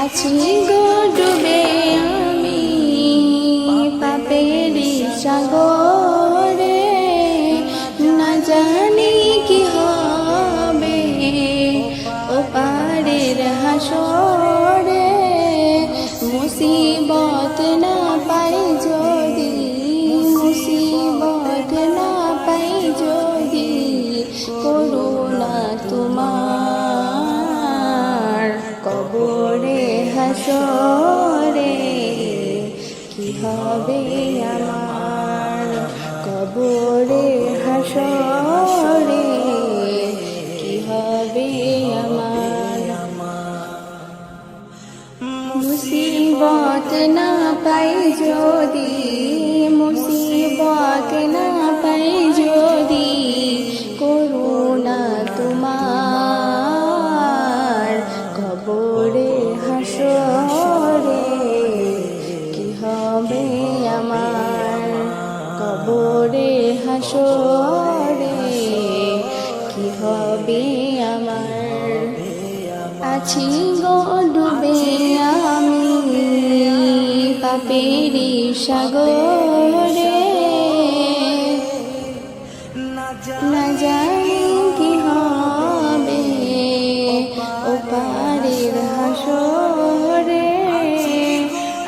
আছি গো ডুবে আমি পাপের সাগরে, না জানি কি হবে ওপারের হাসরে। মুসিবত না পাই যদি, মুসিবত না পাই যদি, করুণা তোমার কবরে হাসরে কি হবে আমার, কবরে হাসরে কি হবে আমার। মুসিবত না পাই যদি, মুসিবত না পাই যদি, করুণা তোমার কবরে হাসরে কি হবে আমার, কবরে হাসরে কি হবে আমার। আছি গো ডুবে আমি পাপের সাগরে, না জানি কি হবে ওপারের হাসরে।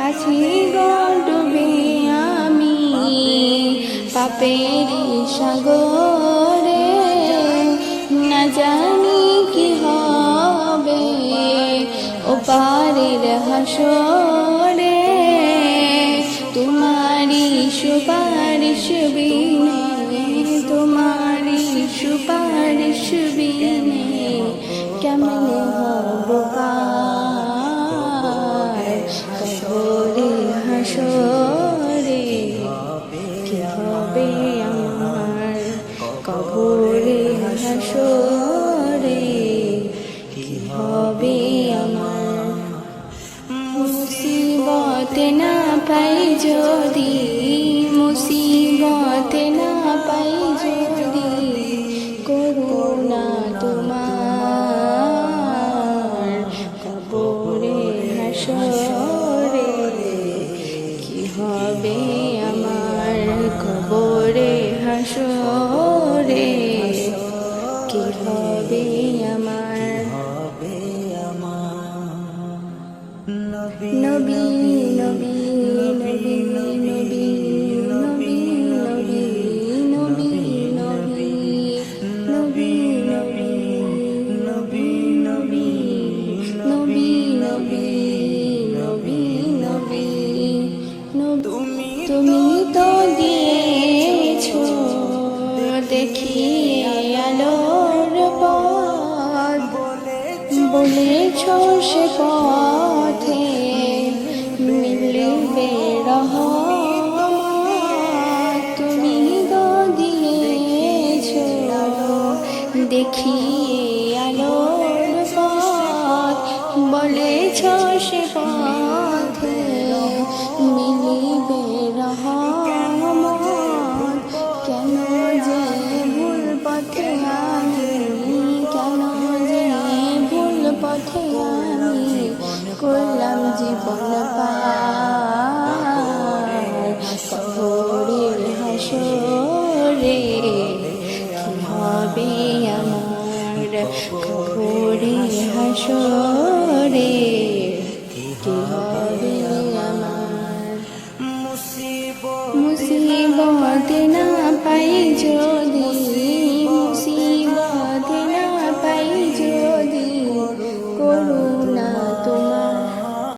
আছি গো ডুবে আমি পাপের সাগরে, না জানি কি হবে ওপারের হাসরে। তোমারি সুপারিশ বিনে, তোমারি সুপারিশ বিনে কেমনে হব পার, কবরে হাসরে কি হবে আমার, কবরে হাসরে কি হবে আমার। মুসিবত না পাই যদি, মুসিবত না পাই যদি, করুণা তোমার কবরে হাসরে কি হবে আমার, কবরে হাসরে কি হবে আমার। নবী নবী নবী নবী নবী নবী নবী নবী নবী নবী নবী নবী নবী নবী নবী নবী। তুমি তো দিয়েছো দেখিয়ে আলোর পথ, বলেছো সে পথে মিলবে রহমত। তুমি তো দিয়েছো দেখিয়ে আলোর পথ, বলেছো সে পথে মিলবে রহমত। কেন যে ভুল পথে আমি, কেন যে ভুল পথে আমি করলাম জীবন পার, কবরের হাসরে কি হবে আমার, কবরের হাসরে